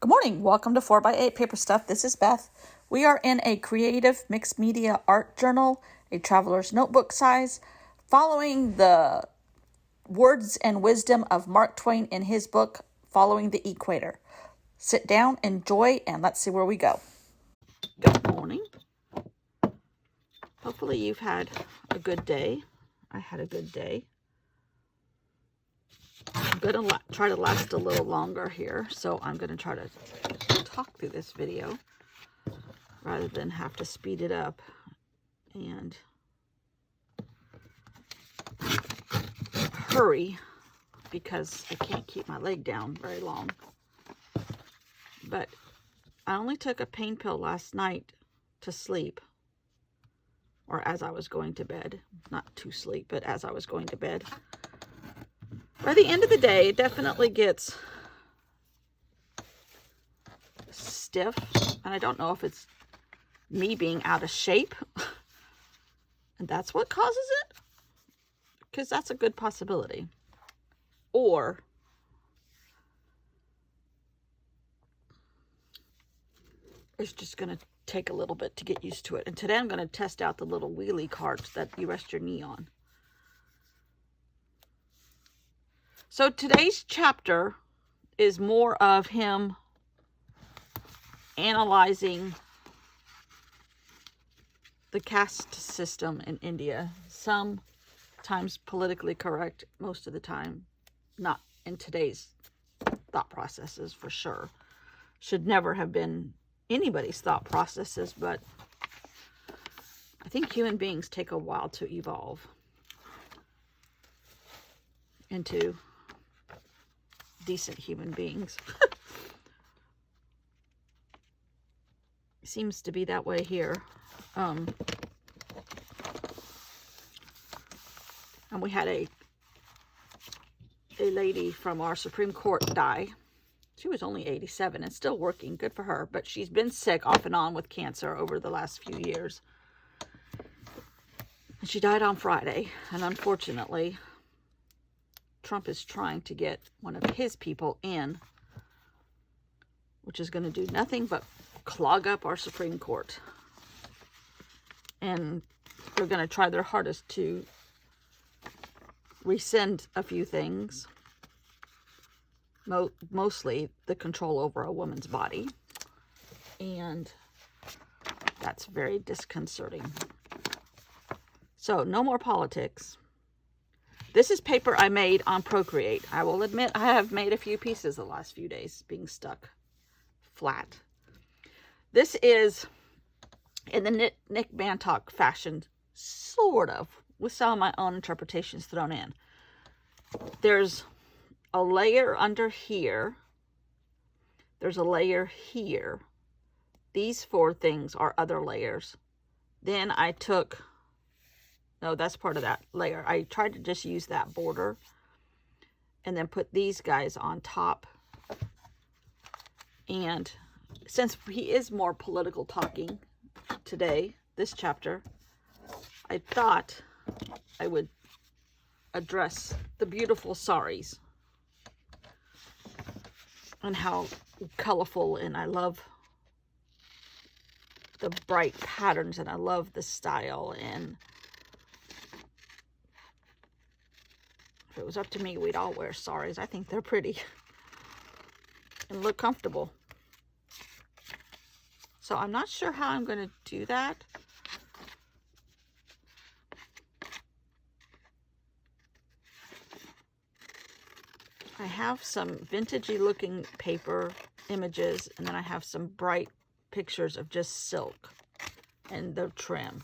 Good morning. Welcome to 4x8 Paper Stuff. This is Beth. We are in a creative mixed media art journal, a traveler's notebook size, following the words and wisdom of Mark Twain in his book, Following the Equator. Sit down, enjoy, and let's see where we go. Good morning. Hopefully you've had a good day. I had a good day. I'm going to try to last a little longer here, so I'm going to try to talk through this video rather than have to speed it up and hurry because I can't keep my leg down very long. But I only took a pain pill last night to sleep, or as I was going to bed. Not to sleep, but as I was going to bed. By the end of the day, it definitely gets stiff, and I don't know if it's me being out of shape, and that's what causes it, because that's a good possibility. Or it's just going to take a little bit to get used to it. And today I'm going to test out the little wheelie carts that you rest your knee on. So today's chapter is more of him analyzing the caste system in India. Sometimes politically correct, most of the time not in today's thought processes for sure. Should never have been anybody's thought processes, but I think human beings take a while to evolve into decent human beings. Seems to be that way here. And we had a lady from our Supreme Court die. She was only 87 and still working. Good for her. But she's been sick off and on with cancer over the last few years. And she died on Friday. And unfortunately, Trump is trying to get one of his people in, which is going to do nothing but clog up our Supreme Court. And they're going to try their hardest to rescind a few things. Mostly the control over a woman's body. And that's very disconcerting. So, no more politics. This is paper I made on Procreate. I will admit I have made a few pieces the last few days being stuck flat. This is in the Nick Bantock fashion, sort of, with some of my own interpretations thrown in. There's a layer under here. There's a layer here. These four things are other layers. Then I took... No, that's part of that layer. I tried to just use that border and then put these guys on top. And since he is more political talking today, this chapter, I thought I would address the beautiful saris and how colorful, and I love the bright patterns, and I love the style. And if it was up to me, we'd all wear saris. I think they're pretty and look comfortable. So I'm not sure how I'm going to do that. I have some vintagey looking paper images, and then I have some bright pictures of just silk and the trim.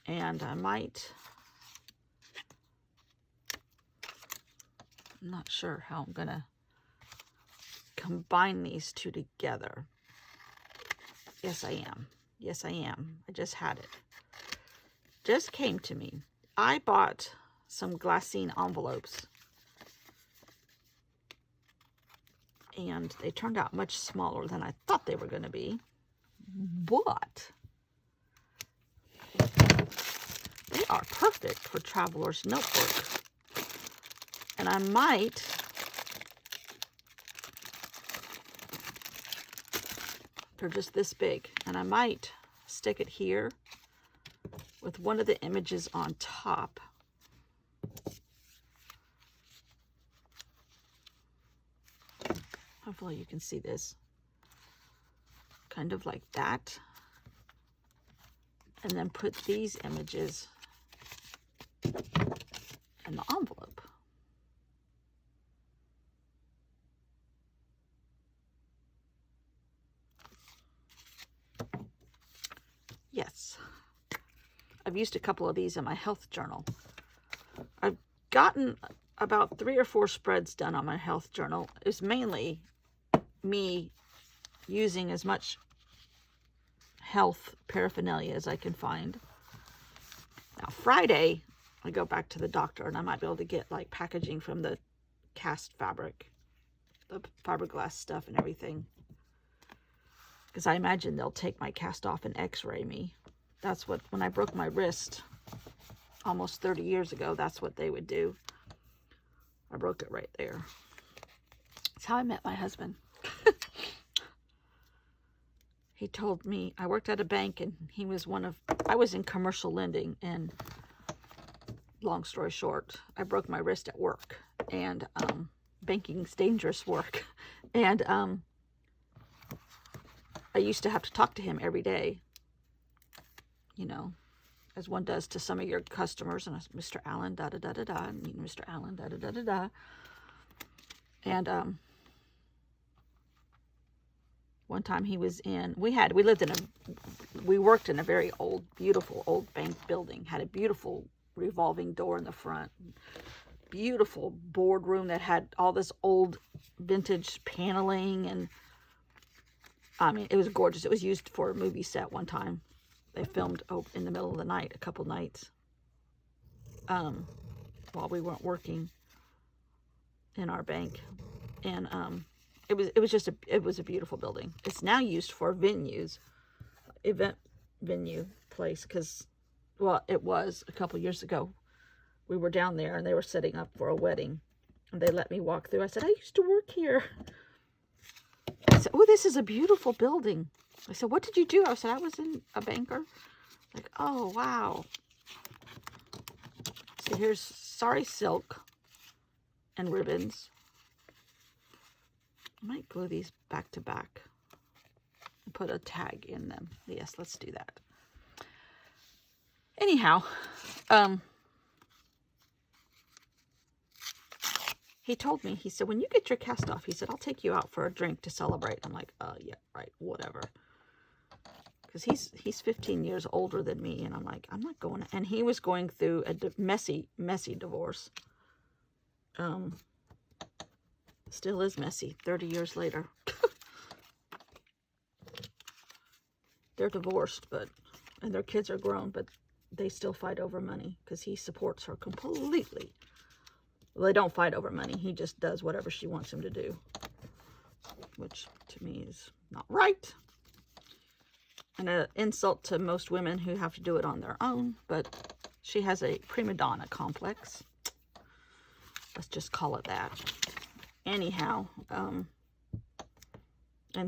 And I might... I'm not sure how I'm going to combine these two together. Yes, I am. Yes, I am. I just had it. Just came to me. I bought some glassine envelopes. And they turned out much smaller than I thought they were going to be. But they are perfect for traveler's notebook. And I might They're just this big. And I might stick it here with one of the images on top. Hopefully you can see this. Kind of like that. And then put these images in the envelope. Yes. I've used a couple of these in my health journal. I've gotten about 3 or 4 spreads done on my health journal. It's mainly me using as much health paraphernalia as I can find. Now Friday, I go back to the doctor and I might be able to get like packaging from the cast fabric, the fiberglass stuff and everything. Because I imagine they'll take my cast off and x-ray me. That's what, when I broke my wrist almost 30 years ago, that's what they would do. I broke it right there. That's how I met my husband. He told me, I worked at a bank and he was I was in commercial lending, and long story short, I broke my wrist at work, and banking's dangerous work. And I used to have to talk to him every day, you know, as one does to some of your customers, and I said, Mr. Allen, da-da-da-da-da, and Mr. Allen, da-da-da-da-da. And one time he was in, we worked in a very old, beautiful old bank building, had a beautiful revolving door in the front, beautiful boardroom that had all this old vintage paneling, and I mean, it was gorgeous. It was used for a movie set one time. They filmed in the middle of the night, a couple nights, while we weren't working in our bank. And it was a beautiful building. It's now used for venues, event venue place, because, well, it was a couple years ago. We were down there and they were setting up for a wedding, and they let me walk through. I said, I used to work here. I said, oh, this is a beautiful building. I said, what did you do? I said, I was a banker. Like, oh, wow. So here's Sorry Silk and ribbons. I might glue these back to back and put a tag in them. Yes, let's do that. Anyhow, he told me, he said, when you get your cast off, he said, I'll take you out for a drink to celebrate. I'm like, yeah, right, whatever. Because he's 15 years older than me, and I'm like, I'm not going. And he was going through a messy divorce. Still is messy 30 years later. They're divorced, and their kids are grown, but they still fight over money because he supports her completely. Well, they don't fight over money. He just does whatever she wants him to do, which to me is not right. And an insult to most women who have to do it on their own, but she has a prima donna complex. Let's just call it that. Anyhow, and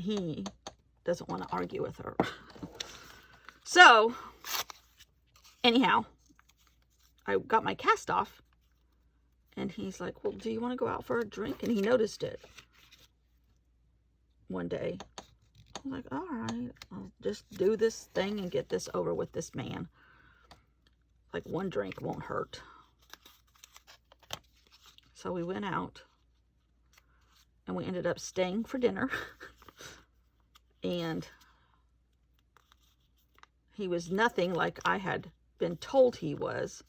he doesn't want to argue with her. So, anyhow, I got my cast off, and he's like, well, do you want to go out for a drink? And he noticed it one day. I was like, all right, I'll just do this thing and get this over with this man. Like, one drink won't hurt. So we went out, and we ended up staying for dinner. And he was nothing like I had been told he was.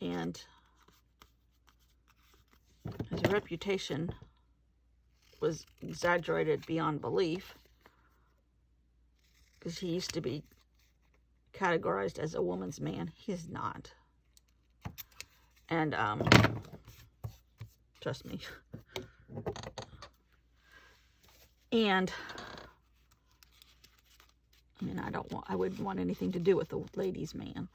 And his reputation was exaggerated beyond belief, because he used to be categorized as a woman's man. He's not. And trust me. And I mean, I wouldn't want anything to do with the ladies' man.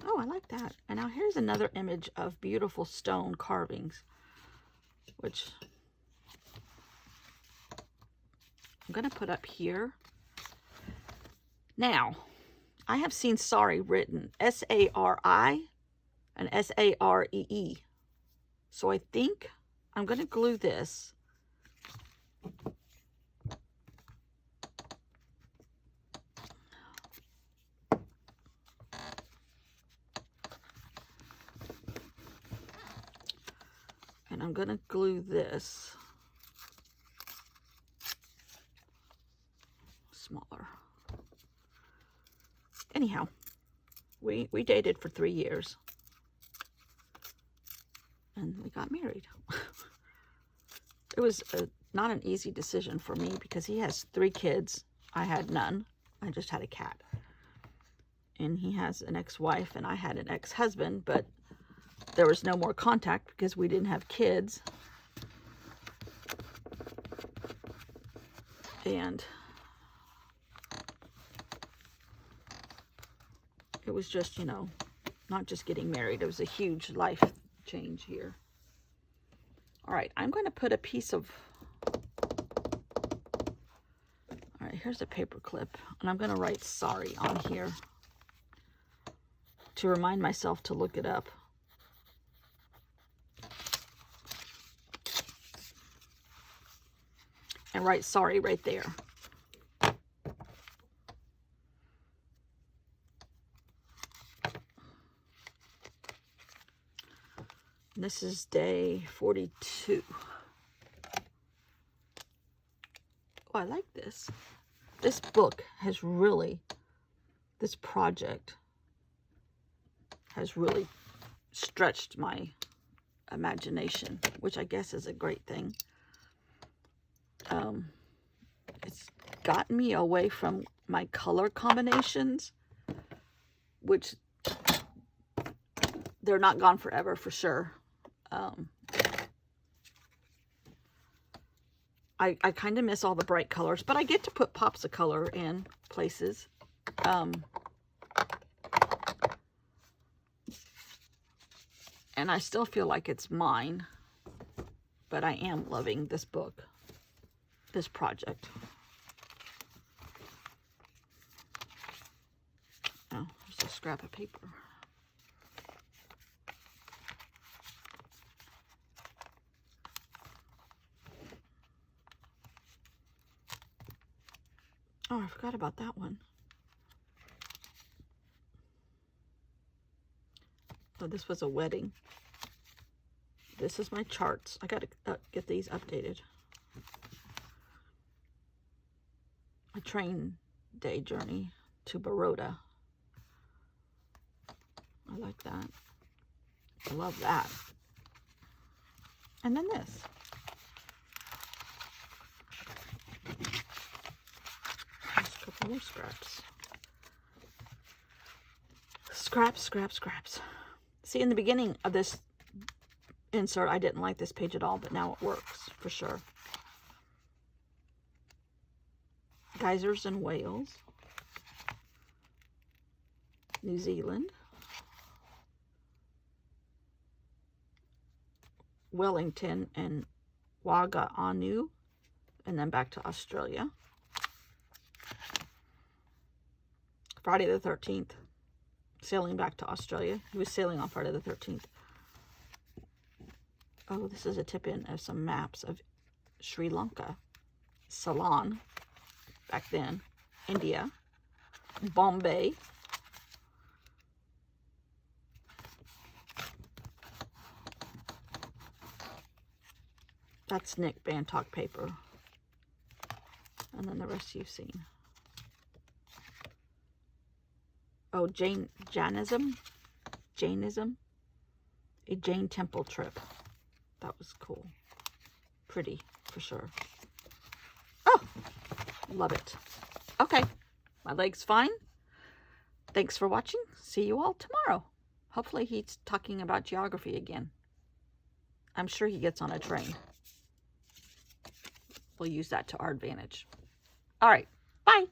Oh, I like that. And now here's another image of beautiful stone carvings, which I'm going to put up here. Now, I have seen sorry written S-A-R-I and S-A-R-E-E. So I think I'm going to glue this. And I'm going to glue this smaller. Anyhow, we dated for 3 years. And we got married. It was not an easy decision for me because he has 3 kids. I had none. I just had a cat. And he has an ex-wife and I had an ex-husband, but there was no more contact because we didn't have kids. And it was just, you know, not just getting married. It was a huge life change here. All right, I'm going to put a piece of, all right, here's a paper clip, and I'm going to write sorry on here to remind myself to look it up. And write sorry right there. This is day 42. Oh, I like this. This book has really, this project has really stretched my imagination, which I guess is a great thing. It's gotten me away from my color combinations, which they're not gone forever for sure. I kind of miss all the bright colors, but I get to put pops of color in places. And I still feel like it's mine, but I am loving this book, this project. Oh, there's a scrap of paper. Oh, I forgot about that one. Oh, this was a wedding. This is my charts. I gotta get these updated. A train day journey to Baroda. I like that. I love that. And then this. Just a couple more scraps. Scraps, scraps, scraps. See, in the beginning of this insert, I didn't like this page at all, but now it works for sure. Geysers in Wales, New Zealand, Wellington and Wagaanu, and then back to Australia. Friday the 13th, sailing back to Australia. He was sailing on Friday the 13th. Oh, this is a tip-in of some maps of Sri Lanka, Ceylon, back then, India, Bombay, that's Nick Bantock paper, and then the rest you've seen. Oh, Jainism, a Jain temple trip. That was cool. Pretty, for sure. Oh, love it. Okay, my leg's fine. Thanks for watching. See you all tomorrow. Hopefully he's talking about geography again. I'm sure he gets on a train. We'll use that to our advantage. All right, bye.